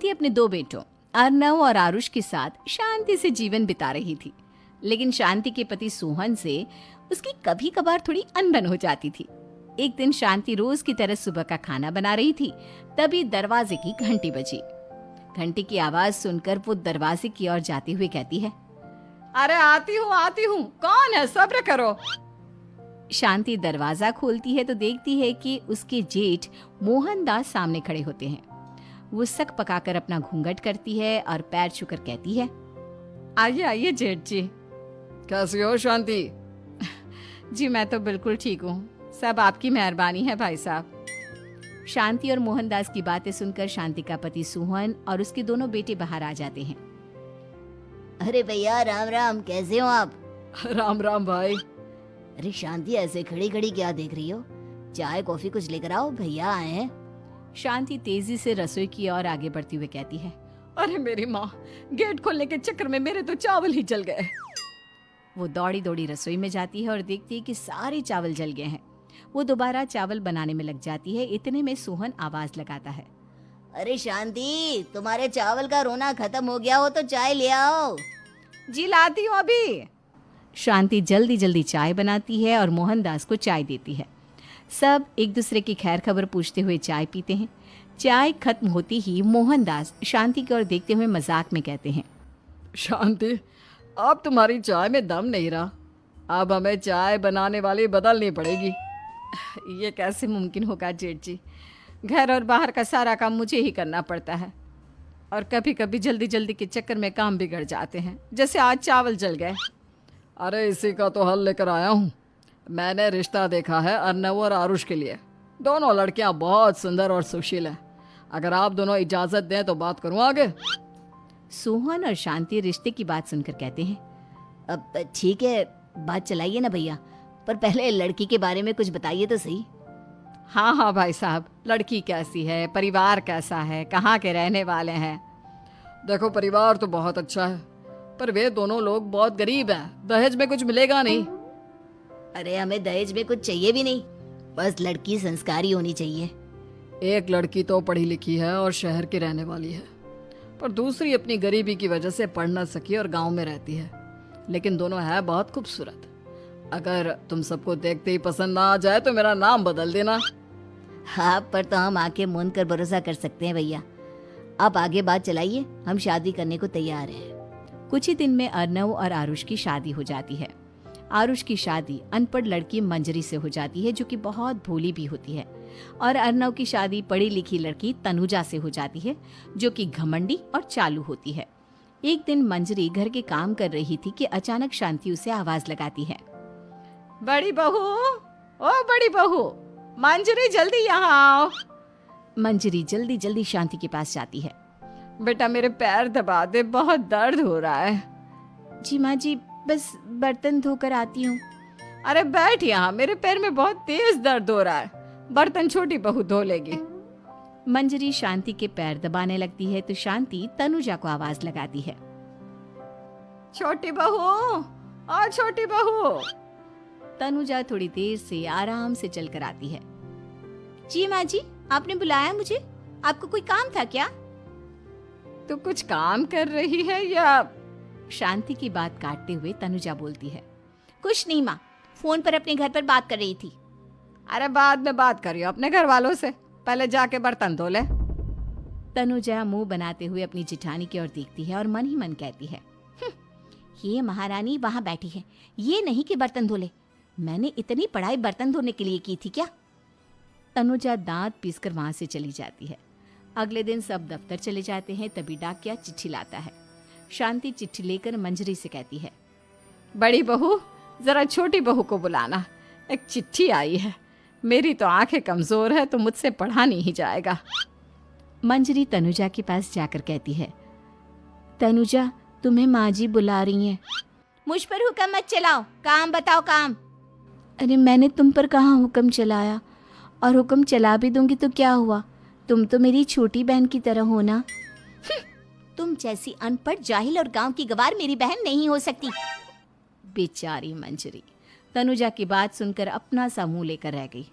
शांति अपने दो बेटों अर्नव और आरुष के साथ शांति से जीवन बिता रही थी। लेकिन शांति के पति सोहन से उसकी कभी कभार थोड़ी अनबन हो जाती थी। एक दिन शांति रोज की तरह सुबह का खाना बना रही थी, तभी दरवाजे की घंटी बजी। घंटी की आवाज सुनकर वो दरवाजे की ओर जाते हुए कहती है, अरे आती हूँ, कौन है, सब्र करो। शांति दरवाजा खोलती है तो देखती है कि उसके जेठ मोहनदास सामने खड़े होते हैं। वो सक पकाकर अपना घूंघट करती है और पैर छूकर कहती है, आइए आइए जेठ जी। कैसी हो शांति? जी मैं तो बिल्कुल ठीक हूँ, सब आपकी मेहरबानी है भाई साहब। शांति और मोहनदास की बातें सुनकर शांति का पति सोहन और उसके दोनों बेटे बाहर आ जाते हैं। अरे भैया राम राम, कैसे हो आप? राम राम भाई। अरे शांति, ऐसे खड़ी खड़ी क्या देख रही हो? चाय कॉफी कुछ लेकर आओ, भैया आए हैं। शांति तेजी से रसोई की ओर आगे बढ़ती हुए कहती है, अरे मेरी माँ, गेट खोलने के चक्कर में मेरे तो चावल ही जल गए। वो दौड़ी दौड़ी रसोई में जाती है और देखती है कि सारे चावल जल गए हैं। वो दोबारा चावल बनाने में लग जाती है। इतने में सोहन आवाज लगाता है, अरे शांति, तुम्हारे चावल का रोना खत्म हो गया हो तो चाय ले आओ। जी लाती हूँ अभी। शांति जल्दी जल्दी चाय बनाती है और मोहनदास को चाय देती है। सब एक दूसरे की खैर खबर पूछते हुए चाय पीते हैं। चाय खत्म होती ही मोहनदास शांति की ओर देखते हुए मजाक में कहते हैं, शांति, अब तुम्हारी चाय में दम नहीं रहा, अब हमें चाय बनाने वाली बदलनी पड़ेगी। ये कैसे मुमकिन होगा जेठ जी, घर और बाहर का सारा काम मुझे ही करना पड़ता है और कभी कभी जल्दी जल्दी के चक्कर में काम बिगड़ जाते हैं, जैसे आज चावल जल गए। अरे इसी का तो हल लेकर आया हूँ। मैंने रिश्ता देखा है अर्नव और आरुष के लिए। दोनों लड़कियां बहुत सुंदर और सुशील हैं। अगर आप दोनों इजाजत दें तो बात करूँ आगे। सोहन और शांति रिश्ते की बात सुनकर कहते हैं, अब ठीक है, बात चलाइए ना भैया, पर पहले लड़की के बारे में कुछ बताइए तो सही। हाँ हाँ भाई साहब, लड़की कैसी है, परिवार कैसा है, कहाँ के रहने वाले हैं? देखो, परिवार तो बहुत अच्छा है, पर वे दोनों लोग बहुत गरीब हैं। दहेज में कुछ मिलेगा नहीं। अरे हमें दहेज में कुछ चाहिए भी नहीं, बस लड़की संस्कारी होनी चाहिए। एक लड़की तो पढ़ी लिखी है और शहर की रहने वाली है, पर दूसरी अपनी गरीबी की वजह से पढ़ न सकी और गांव में रहती है। लेकिन दोनों है बहुत खूबसूरत। अगर तुम सबको देखते ही पसंद ना आ जाए तो मेरा नाम बदल देना। हाँ, पर तो हम आके मूंद कर भरोसा कर सकते हैं भैया। आप आगे बात चलाइए, हम शादी करने को तैयार हैं। कुछ ही दिन में अर्नव और आरुष की शादी हो जाती है। आरुष की शादी अनपढ़ लड़की मंजरी से हो जाती है, जो कि बहुत भोली भी होती है, और अर्नव की शादी पढ़ी लिखी लड़की तनुजा से हो जाती है, जो कि घमंडी और चालू होती है। एक दिन मंजरी घर के काम कर रही थी कि अचानक शांति उसे आवाज लगाती है, बड़ी बहू, ओ बड़ी बहू, मंजरी जल्दी यहाँ आओ। मंजरी जल्दी जल्दी शांति के पास जाती है। बेटा मेरे पैर दबा दे, बहुत दर्द हो रहा है। जी माँ जी, बस बर्तन धोकर आती हूँ। अरे बैठ यहाँ, मेरे पैर में बहुत तेज दर्द हो रहा है, बर्तन छोटी बहू धो लेगी। मंजरी शांति के पैर दबाने लगती है तो शांति तनुजा को आवाज लगाती है, छोटी बहू, और छोटी बहू। तनुजा थोड़ी देर से आराम से चलकर आती है। जी माँ जी, आपने बुलाया मुझे? आपको कोई काम था क्या? तू कुछ काम कर रही है या? शांति की बात काटते हुए तनुजा बोलती है, कुछ नहीं माँ, फोन पर अपने घर पर बात कर रही थी। अरे बाद में बात करियो अपने घर वालों से, पहले जाके बर्तन धो ले। तनुजा मुंह बनाते हुए अपनी जिठानी की ओर देखती है और मन ही मन कहती है, ये महारानी वहाँ बैठी है, ये नहीं कि बर्तन धो ले। मैंने इतनी पढ़ाई बर्तन धोने के लिए की थी क्या? तनुजा दांत पीसकर वहां से चली जाती है। अगले दिन सब दफ्तर चले जाते हैं, तभी डाकिया चिट्ठी लाता है। शांति चिट्ठी लेकर मंजरी से कहती है, बड़ी बहू, जरा छोटी बहू को बुलाना, एक चिट्ठी आई है। मेरी तो आंखें कमजोर है तो मुझसे पढ़ा नहीं जाएगा। मंजरी तनुजा के पास जाकर कहती है, तनुजा, तुम्हें माँ जी बुला रही हैं। मुझ पर हुक्म मत चलाओ, काम बताओ काम। अरे मैंने तुम पर कहाँ हुक्म चलाया, और हुक्म चला भी दूंगी तो क्या हुआ, तुम तो मेरी छोटी बहन की तरह हो ना। तुम जैसी अनपढ़, जाहिल और गांव की गवार मेरी बहन नहीं हो सकती। बेचारी मंजरी तनुजा की बात सुनकर अपना सा मुंह लेकर रह गई।